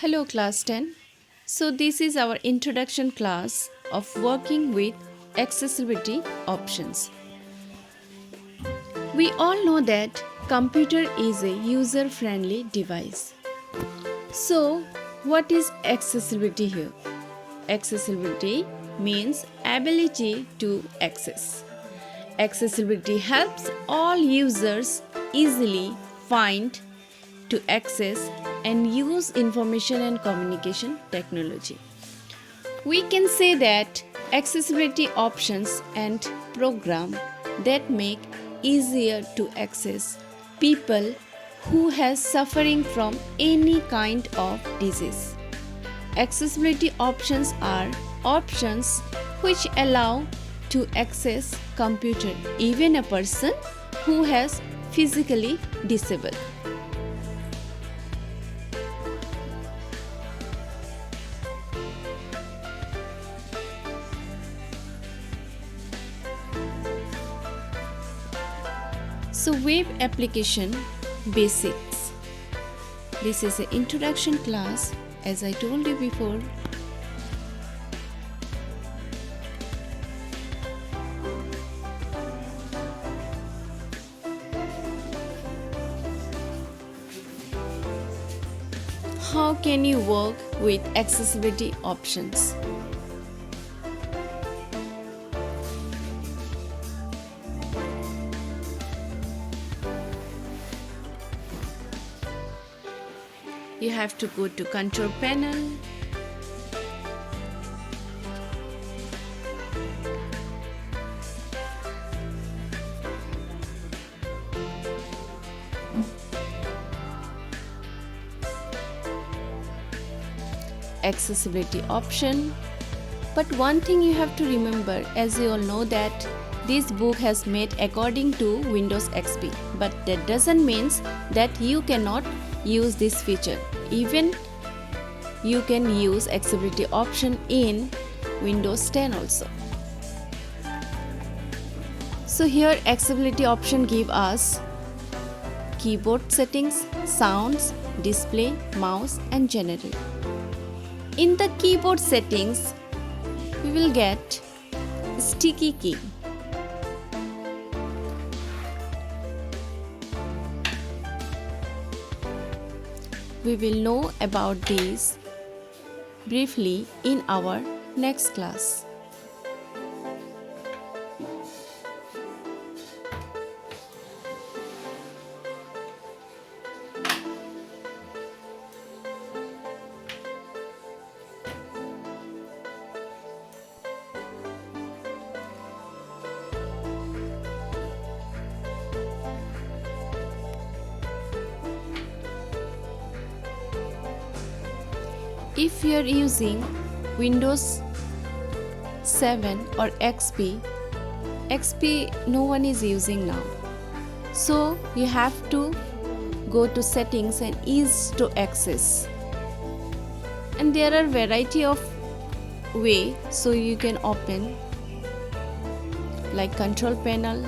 Hello, class 10. So, this is our introduction class of working with accessibility options. We all know that computer is a user-friendly device. So, what is accessibility here? Accessibility means ability to access. Accessibility helps all users easily find, to access and use information and communication technology. We can say that accessibility options and program that make easier to access people who has suffering from any kind of disease. Accessibility options are options which allow to access computer even a person who has physically disabled. So, web application basics. This is an introduction class, as I told you before. How can you work with accessibility options? You have to go to control panel. Accessibility option. But one thing you have to remember, as you all know that this book has made according to Windows XP, but that doesn't mean that you cannot use this feature. Even you can use accessibility option in Windows 10 also. So here accessibility option give us keyboard settings, sounds, display, mouse and general. In the keyboard settings, we will get sticky key. We will know about these briefly in our next class. If you are using Windows 7 or XP no one is using now. So you have to go to settings and ease to access. And there are variety of way, so you can open like control panel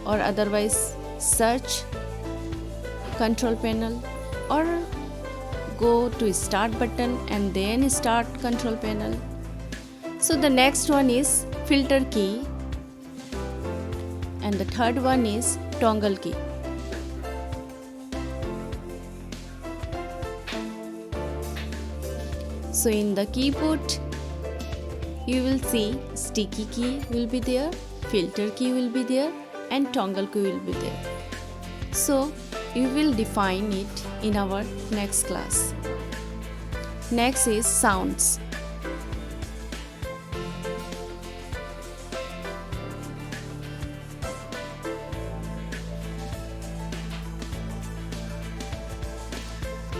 or otherwise search control panel, or go to start button and then start control panel. So the next one is filter key and the third one is toggle key. So in the keyboard you will see sticky key will be there, filter key will be there and toggle key will be there. So we will define it in our next class. Next is sounds.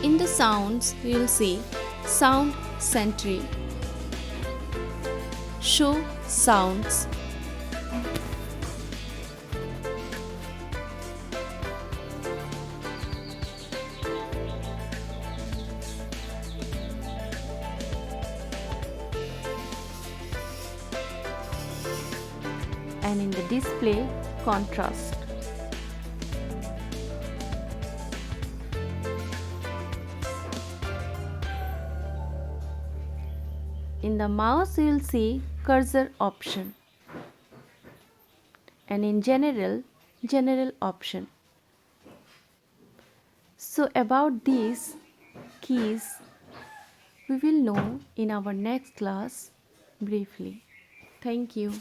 In the sounds, we will see sound sentry, show sounds, and in the display contrast. In the mouse you will see cursor option, and in general option. So about these keys we will know in our next class briefly. Thank you.